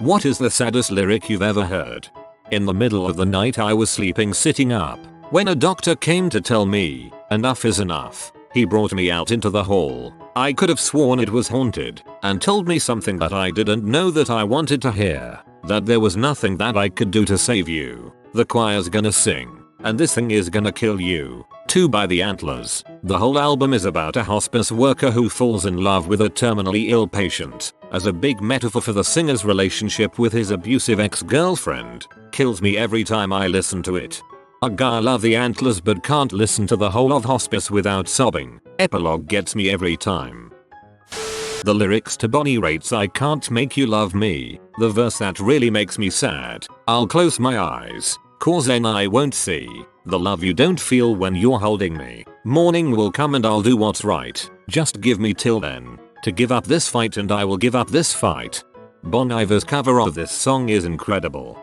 What is the saddest lyric you've ever heard? In the middle of the night I was sleeping sitting up when a doctor came to tell me, enough is enough. He brought me out into the hall. I could have sworn it was haunted and told me something that I didn't know that I wanted to hear. That there was nothing that I could do to save you. The choir's gonna sing, and this thing is gonna kill you. 2 by the Antlers. The whole album is about a hospice worker who falls in love with a terminally ill patient. As a big metaphor for the singer's relationship with his abusive ex-girlfriend. Kills me every time I listen to it. I love the Antlers but can't listen to the whole of Hospice without sobbing. Epilogue gets me every time. The lyrics to Bonnie Raitt's I Can't Make You Love Me. The verse that really makes me sad. I'll close my eyes, cause then I won't see the love you don't feel when you're holding me. Morning will come and I'll do what's right. Just give me till then to give up this fight and I will give up this fight. Bon Iver's cover of this song is incredible.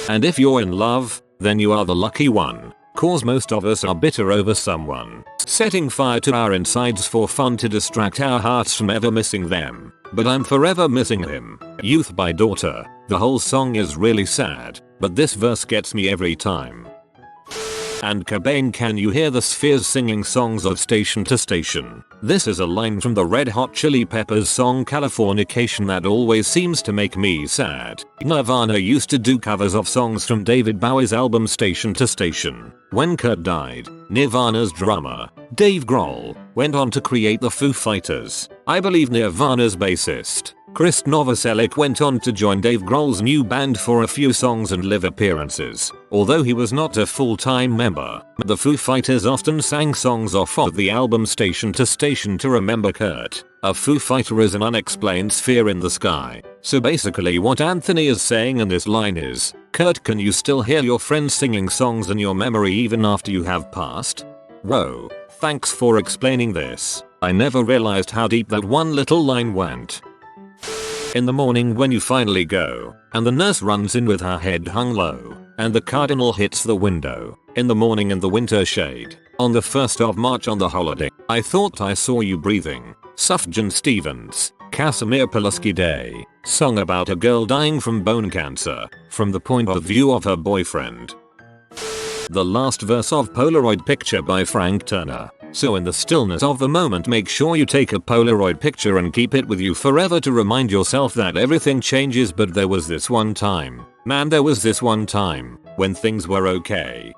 And if you're in love, then you are the lucky one. Cause most of us are bitter over someone setting fire to our insides for fun to distract our hearts from ever missing them. But I'm forever missing him. Youth by Daughter. The whole song is really sad, but this verse gets me every time. And Cobain, can you hear the spheres singing songs of Station to Station? This is a line from the Red Hot Chili Peppers song Californication that always seems to make me sad. Nirvana used to do covers of songs from David Bowie's album Station to Station. When Kurt died, Nirvana's drummer, Dave Grohl, went on to create the Foo Fighters. I believe Nirvana's bassist, Chris Novoselic, went on to join Dave Grohl's new band for a few songs and live appearances. Although he was not a full-time member, the Foo Fighters often sang songs off of the album Station to Station to remember Kurt. A Foo Fighter is an unexplained sphere in the sky. So basically what Anthony is saying in this line is, Kurt, can you still hear your friends singing songs in your memory even after you have passed? Whoa, thanks for explaining this. I never realized how deep that one little line went. In the morning when you finally go, and the nurse runs in with her head hung low, and the cardinal hits the window, in the morning in the winter shade, on the 1st of March on the holiday, I thought I saw you breathing. Sufjan Stevens, Casimir Pulaski Day, song about a girl dying from bone cancer, from the point of view of her boyfriend. The last verse of Polaroid Picture by Frank Turner. So in the stillness of the moment, make sure you take a Polaroid picture and keep it with you forever to remind yourself that everything changes, but there was this one time. Man, there was this one time when things were okay.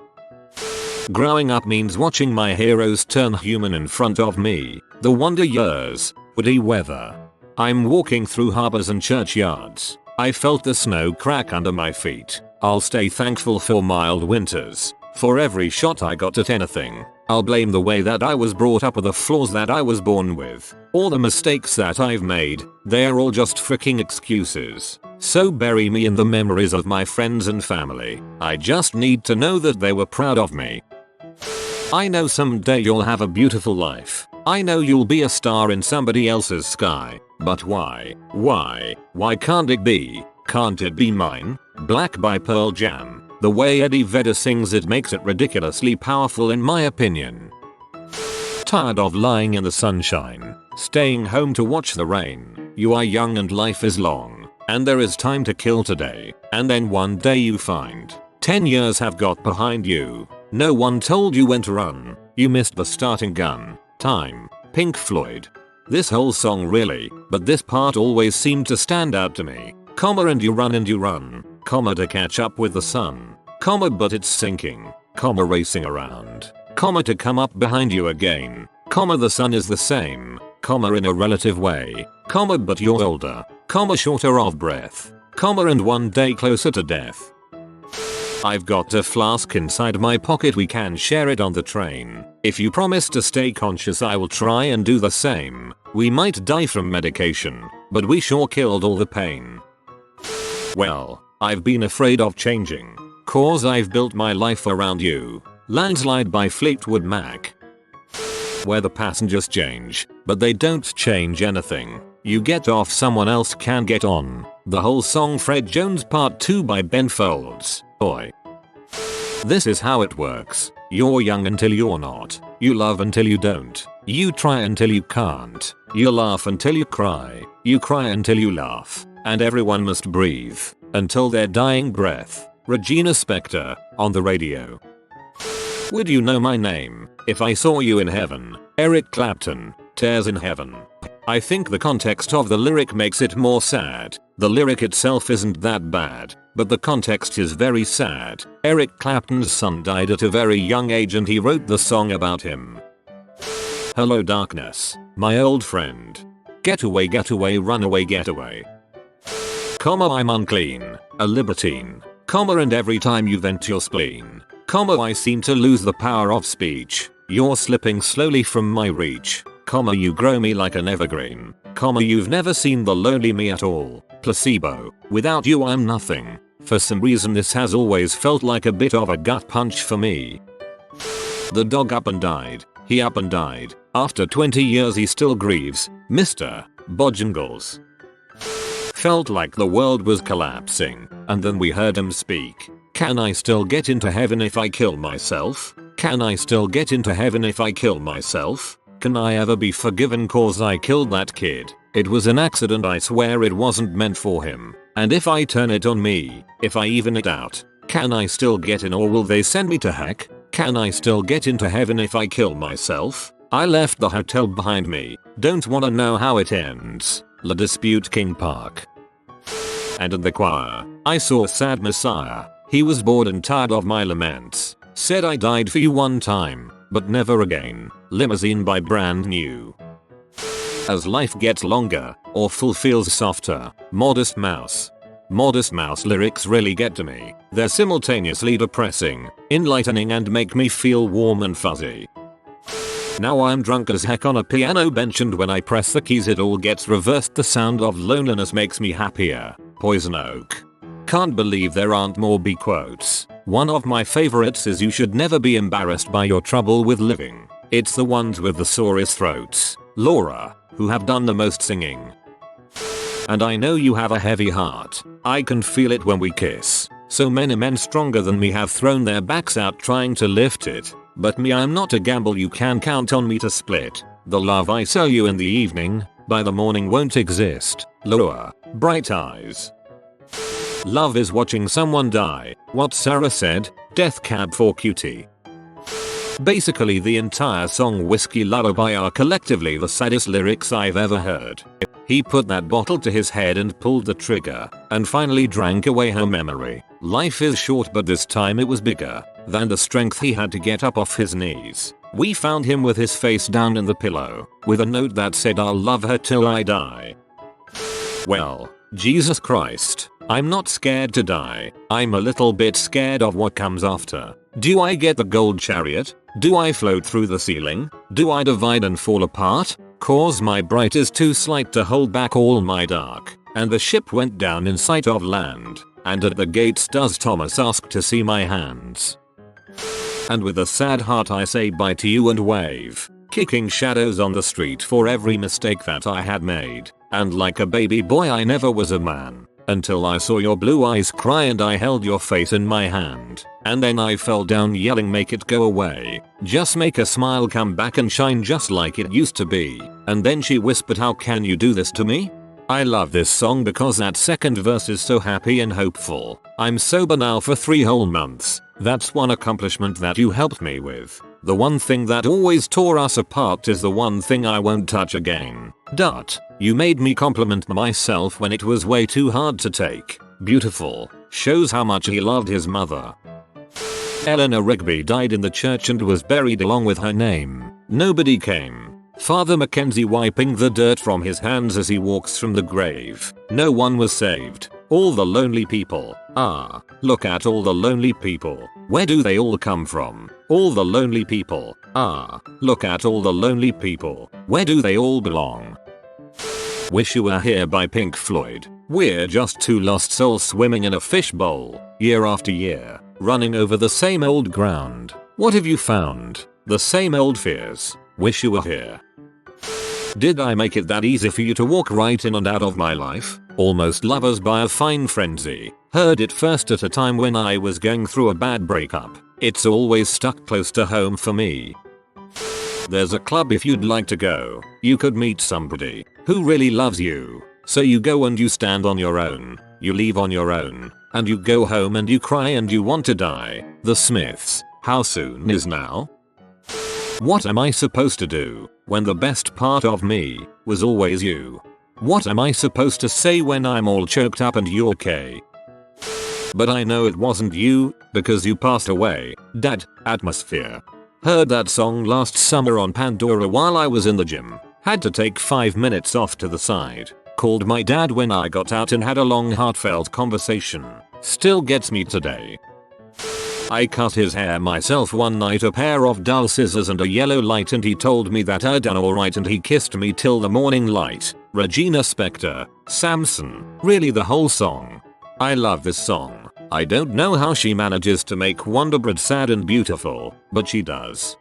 Growing up means watching my heroes turn human in front of me. The wonder years, woody weather. I'm walking through harbors and churchyards. I felt the snow crack under my feet. I'll stay thankful for mild winters. For every shot I got at anything, I'll blame the way that I was brought up or the flaws that I was born with. All the mistakes that I've made, they're all just freaking excuses. So bury me in the memories of my friends and family. I just need to know that they were proud of me. I know someday you'll have a beautiful life. I know you'll be a star in somebody else's sky. But why? Why can't it be? Can't it be mine? Black by Pearl Jam. The way Eddie Vedder sings it makes it ridiculously powerful in my opinion. Tired of lying in the sunshine, staying home to watch the rain. You are young and life is long, and there is time to kill today. And then one day you find 10 years have got behind you. No one told you when to run. You missed the starting gun. Time. Pink Floyd. This whole song really, but this part always seemed to stand out to me. Comma, and you run, comma, to catch up with the sun, comma, but it's sinking, comma, racing around, comma, to come up behind you again, comma, the sun is the same, comma, in a relative way, comma, but you're older, comma, shorter of breath, comma, and one day closer to death. I've got a flask inside my pocket, we can share it on the train. If you promise to stay conscious, I will try and do the same. We might die from medication, but we sure killed all the pain. Well, I've been afraid of changing, cause I've built my life around you. Landslide by Fleetwood Mac. Where the passengers change, but they don't change anything. You get off, someone else can get on. The whole song Fred Jones Part 2 by Ben Folds. Oi. This is how it works. You're young until you're not. You love until you don't. You try until you can't. You laugh until you cry. You cry until you laugh. and everyone must breathe until their dying breath. Regina Spektor, on the radio. Would you know my name if I saw you in heaven? Eric Clapton, Tears in Heaven. I think the context of the lyric makes it more sad. The lyric itself isn't that bad, but the context is very sad. Eric Clapton's son died at a very young age and he wrote the song about him. Hello darkness, my old friend. Get away, run away, get away. I'm unclean, a libertine. And every time you vent your spleen. I seem to lose the power of speech. You're slipping slowly from my reach. You grow me like an evergreen. You've never seen the lonely me at all. Placebo. Without you I'm nothing. For some reason this has always felt like a bit of a gut punch for me. The dog up and died. He up and died. After 20 years he still grieves. Mr. Bojangles. Felt like the world was collapsing, and then we heard him speak. Can I still get into heaven if I kill myself? Can I still get into heaven if I kill myself? Can I ever be forgiven cause I killed that kid? It was an accident, I swear it wasn't meant for him. And if I turn it on me, if I even it out, can I still get in or will they send me to heck? Can I still get into heaven if I kill myself? I left the hotel behind me. Don't wanna know how it ends. La Dispute King Park. And in the choir, I saw Sad Messiah. He was bored and tired of my laments. Said I died for you one time, but never again. Limousine by Brand New. As life gets longer, awful feels softer. Modest Mouse. Modest Mouse lyrics really get to me. They're simultaneously depressing, enlightening and make me feel warm and fuzzy. Now I'm drunk as heck on a piano bench and when I press the keys it all gets reversed. The sound of loneliness makes me happier. Poison Oak. Can't believe there aren't more B quotes. One of my favorites is you should never be embarrassed by your trouble with living. It's the ones with the sorest throats, Laura, who have done the most singing. And I know you have a heavy heart. I can feel it when we kiss. So many men stronger than me have thrown their backs out trying to lift it. But me, I'm not a gamble you can count on me to split. The love I sell you in the evening, by the morning won't exist. Laura, Bright Eyes. Love is watching someone die. What Sarah said, Death Cab for Cutie. Basically the entire song Whiskey Lullaby are collectively the saddest lyrics I've ever heard. He put that bottle to his head and pulled the trigger, and finally drank away her memory. Life is short but this time it was bigger than the strength he had to get up off his knees. We found him with his face down in the pillow, with a note that said I'll love her till I die. Well, Jesus Christ, I'm not scared to die. I'm a little bit scared of what comes after. Do I get the gold chariot? Do I float through the ceiling? Do I divide and fall apart? Cause my bright is too slight to hold back all my dark. And the ship went down in sight of land. And at the gates does Thomas ask to see my hands. And with a sad heart I say bye to you and wave, kicking shadows on the street for every mistake that I had made. And like a baby boy I never was a man, until I saw your blue eyes cry and I held your face in my hand. And then I fell down yelling make it go away. Just make a smile come back and shine just like it used to be. And then she whispered how can you do this to me? I love this song because that second verse is so happy and hopeful. I'm sober now for 3 whole months. That's one accomplishment that you helped me with. The one thing that always tore us apart is the one thing I won't touch again. You made me compliment myself when it was way too hard to take. Beautiful. Shows how much he loved his mother. Eleanor Rigby died in the church and was buried along with her name. Nobody came. Father Mackenzie wiping the dirt from his hands as he walks from the grave. No one was saved. All the lonely people. Look at all the lonely people. Where do they all come from? All the lonely people. Look at all the lonely people. Where do they all belong? Wish You Were Here by Pink Floyd. We're just two lost souls swimming in a fishbowl, year after year, running over the same old ground. What have you found? The same old fears. Wish you were here. Did I make it that easy for you to walk right in and out of my life? Almost Lovers by A Fine Frenzy. Heard it first at a time when I was going through a bad breakup. It's always stuck close to home for me. There's a club if you'd like to go. You could meet somebody who really loves you. So you go and you stand on your own, you leave on your own, and you go home and you cry and you want to die. The Smiths, how soon is now? What am I supposed to do when the best part of me was always you? What am I supposed to say when I'm all choked up and you're okay? But I know it wasn't you, because you passed away. Dad, Atmosphere. Heard that song last summer on Pandora while I was in the gym. Had to take 5 minutes off to the side. Called my dad when I got out and had a long heartfelt conversation. Still gets me today. I cut his hair myself one night, a pair of dull scissors and a yellow light, and he told me that I'd done alright and he kissed me till the morning light. Regina Spektor, Samson, really the whole song. I love this song. I don't know how she manages to make Wonderbread sad and beautiful, but she does.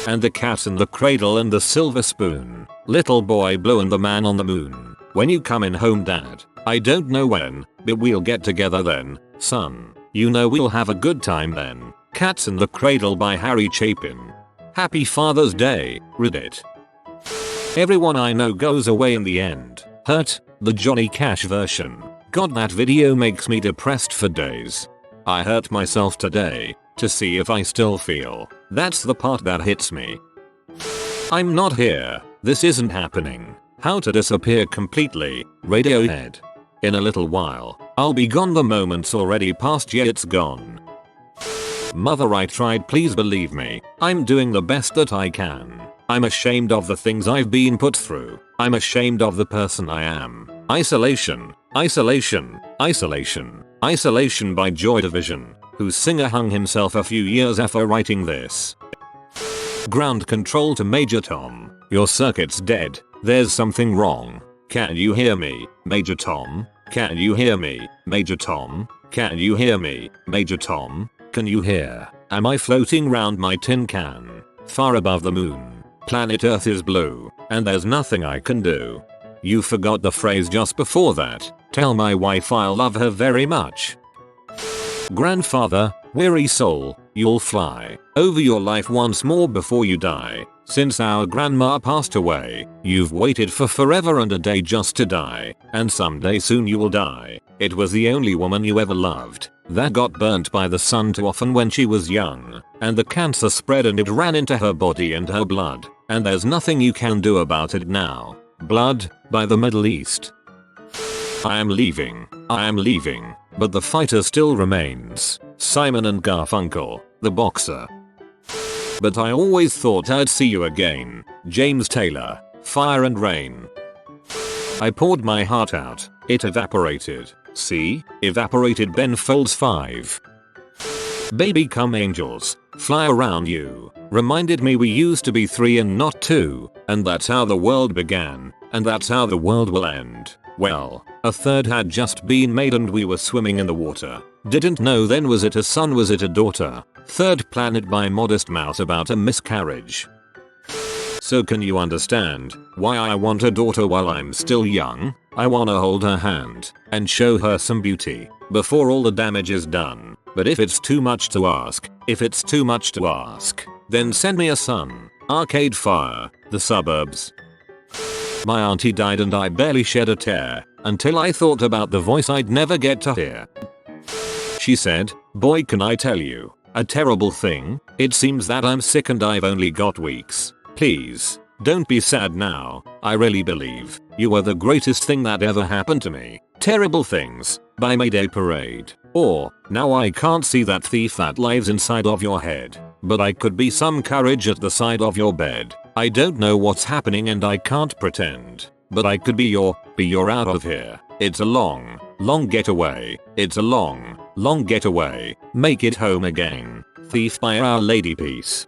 And the Cat in the Cradle and the Silver Spoon, Little Boy Blue and the Man on the Moon. When you coming home, Dad? I don't know when, but we'll get together then, son. You know we'll have a good time then. Cats in the Cradle by Harry Chapin. Happy Father's Day, Reddit. Everyone I know goes away in the end. Hurt, the Johnny Cash version. God, that video makes me depressed for days. I hurt myself today to see if I still feel. That's the part that hits me. I'm not here. This isn't happening. How to disappear completely, Radiohead. In a little while, I'll be gone. The moment's already past, yeah, it's gone. Mother, I tried, please believe me. I'm doing the best that I can. I'm ashamed of the things I've been put through. I'm ashamed of the person I am. Isolation, isolation, isolation, isolation by Joy Division, whose singer hung himself a few years after writing this. Ground control to Major Tom. Your circuit's dead. There's something wrong. Can you hear me, Major Tom? Can you hear me, Major Tom? Can you hear me, Major Tom? Can you hear? Am I floating round my tin can? Far above the moon. Planet Earth is blue, and there's nothing I can do. You forgot the phrase just before that. Tell my wife I love her very much. Grandfather, weary soul, you'll fly over your life once more before you die. Since our grandma passed away, you've waited for forever and a day just to die, and someday soon you will die. It was the only woman you ever loved that got burnt by the sun too often when she was young, and the cancer spread and it ran into her body and her blood, and there's nothing you can do about it now. Blood, by the Middle East. I am leaving, but the fighter still remains. Simon and Garfunkel, the boxer. But I always thought I'd see you again. James Taylor, Fire and Rain. I poured my heart out, it evaporated. See, evaporated. Ben Folds 5. Baby come angels, fly around you. Reminded me we used to be 3 and not 2, and that's how the world began, and that's how the world will end. Well, a third had just been made and we were swimming in the water. Didn't know then, was it a son, was it a daughter? Third Planet by Modest Mouse about a miscarriage. So can you understand why I want a daughter while I'm still young? I wanna hold her hand and show her some beauty before all the damage is done. But if it's too much to ask, then send me a son. Arcade Fire, The Suburbs. My auntie died and I barely shed a tear until I thought about the voice I'd never get to hear. She said, "Boy, can I tell you a terrible thing? It seems that I'm sick and I've only got weeks. Please, don't be sad now. I really believe you were the greatest thing that ever happened to me." Terrible Things by Mayday Parade. Or, now I can't see that thief that lives inside of your head, but I could be some courage at the side of your bed. I don't know what's happening and I can't pretend, but I could be your out of here. It's a long, long getaway. It's a long, long getaway. Make it home again. Thief by Our Lady Peace.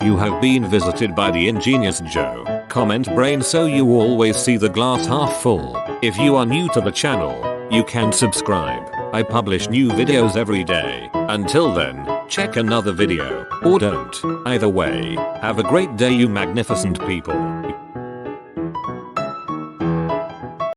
You have been visited by the ingenious Joe. Comment brain so you always see the glass half full. If you are new to the channel, you can subscribe. I publish new videos every day. Until then, check another video, or don't. Either way, have a great day you magnificent people.